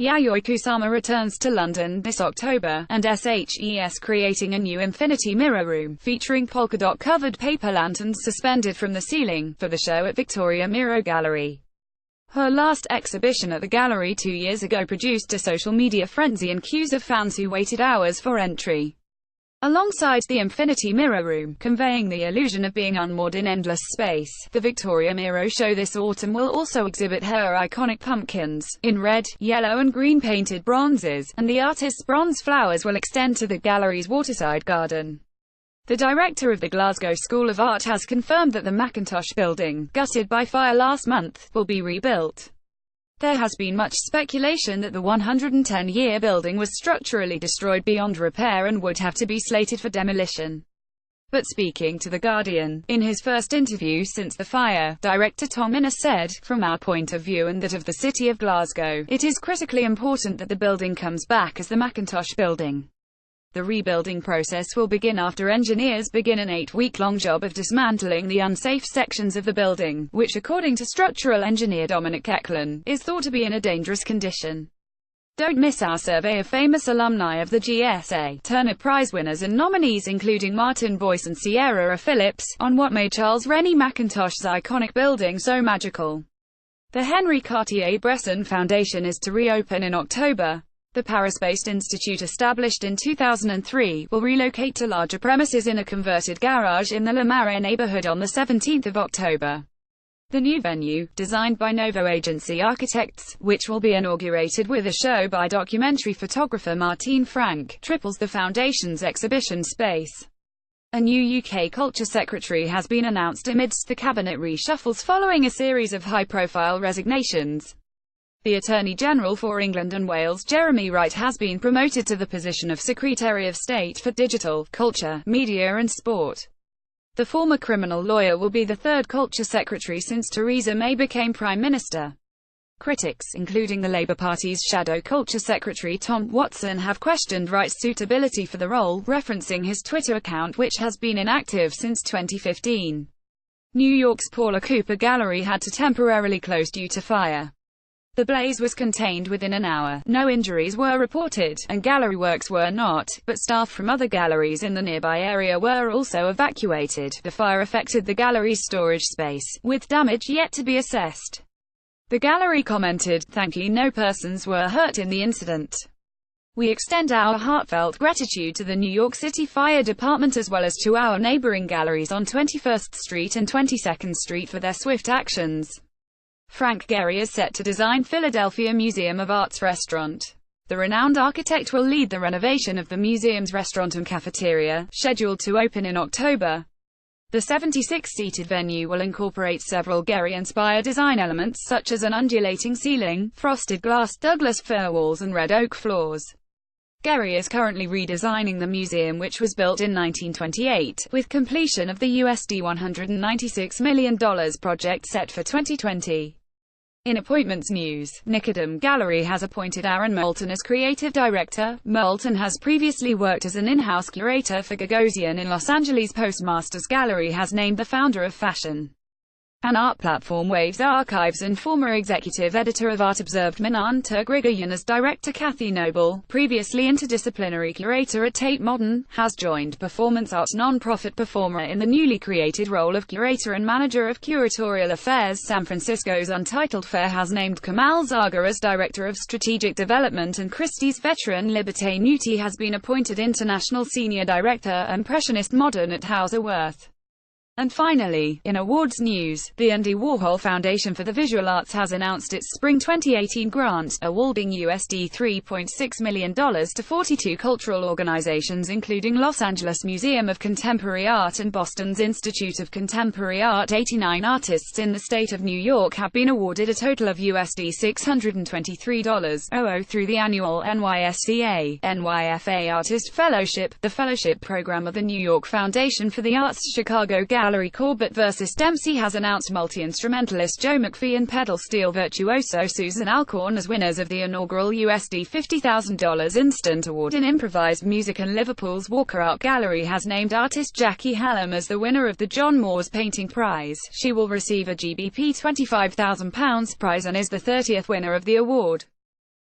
Yayoi Kusama returns to London this October, and SHES creating a new infinity mirror room, featuring polka-dot covered paper lanterns suspended from the ceiling, for the show at Victoria Mirror Gallery. Her last exhibition at the gallery 2 years ago produced a social media frenzy and queues of fans who waited hours for entry. Alongside the infinity mirror room, conveying the illusion of being unmoored in endless space, the Victoria Mirror Show this autumn will also exhibit her iconic pumpkins, in red, yellow and green painted bronzes, and the artist's bronze flowers will extend to the gallery's waterside garden. The director of the Glasgow School of Art has confirmed that the Macintosh building, gutted by fire last month, will be rebuilt. There has been much speculation that the 110-year building was structurally destroyed beyond repair and would have to be slated for demolition. But speaking to The Guardian, in his first interview since the fire, director Tom Innes said, "From our point of view and that of the City of Glasgow, it is critically important that the building comes back as the Macintosh building. The rebuilding process will begin after engineers begin an 8-week-long job of dismantling the unsafe sections of the building, which according to structural engineer Dominic Eklund, is thought to be in a dangerous condition." Don't miss our survey of famous alumni of the GSA, Turner Prize winners and nominees including Martin Boyce and Sierra Phillips, on what made Charles Rennie Mackintosh's iconic building so magical. The Henri Cartier-Bresson Foundation is to reopen in October. The Paris-based institute, established in 2003, will relocate to larger premises in a converted garage in the Le Marais neighborhood on 17 October. The new venue, designed by Novo Agency Architects, which will be inaugurated with a show by documentary photographer Martine Frank, triples the foundation's exhibition space. A new UK Culture Secretary has been announced amidst the cabinet reshuffles following a series of high-profile resignations. The Attorney-General for England and Wales, Jeremy Wright, has been promoted to the position of Secretary of State for Digital, Culture, Media and Sport. The former criminal lawyer will be the third Culture Secretary since Theresa May became Prime Minister. Critics, including the Labour Party's shadow Culture Secretary Tom Watson, have questioned Wright's suitability for the role, referencing his Twitter account which has been inactive since 2015. New York's Paula Cooper Gallery had to temporarily close due to fire. The blaze was contained within an hour, no injuries were reported, and gallery works were not, but staff from other galleries in the nearby area were also evacuated. The fire affected the gallery's storage space, with damage yet to be assessed. The gallery commented, "Thankfully no persons were hurt in the incident. We extend our heartfelt gratitude to the New York City Fire Department as well as to our neighboring galleries on 21st Street and 22nd Street for their swift actions." Frank Gehry is set to design Philadelphia Museum of Art's restaurant. The renowned architect will lead the renovation of the museum's restaurant and cafeteria, scheduled to open in October. The 76-seated venue will incorporate several Gehry-inspired design elements such as an undulating ceiling, frosted glass, Douglas fir walls and red oak floors. Gehry is currently redesigning the museum, which was built in 1928, with completion of the USD $196 million project set for 2020. In appointments news, Nicodem Gallery has appointed Aaron Moulton as creative director. Moulton has previously worked as an in-house curator for Gagosian in Los Angeles. Postmasters Gallery has named the founder of fashion and art platform Waves Archives and former executive editor of Art Observed Minanta Grigoyan as director. Kathy Noble, previously interdisciplinary curator at Tate Modern, has joined performance arts non-profit performer in the newly created role of curator and manager of curatorial affairs. San Francisco's Untitled Fair has named Kamal Zaga as director of strategic development, and Christie's veteran Liberté Nuti has been appointed international senior director, Impressionist Modern at Hauser Wirth. And finally, in awards news, the Andy Warhol Foundation for the Visual Arts has announced its Spring 2018 grant, awarding USD $3.6 million to 42 cultural organizations including Los Angeles Museum of Contemporary Art and Boston's Institute of Contemporary Art. 89 artists in the state of New York have been awarded a total of USD $623,000 through the annual NYSCA Artist Fellowship, the fellowship program of the New York Foundation for the Arts. Chicago Gallery Corbett vs. Dempsey has announced multi-instrumentalist Joe McPhee and pedal steel virtuoso Susan Alcorn as winners of the inaugural USD $50,000 Instant Award in Improvised Music, and Liverpool's Walker Art Gallery has named artist Jackie Hallam as the winner of the John Moores Painting Prize. She will receive a GBP £25,000 prize and is the 30th winner of the award.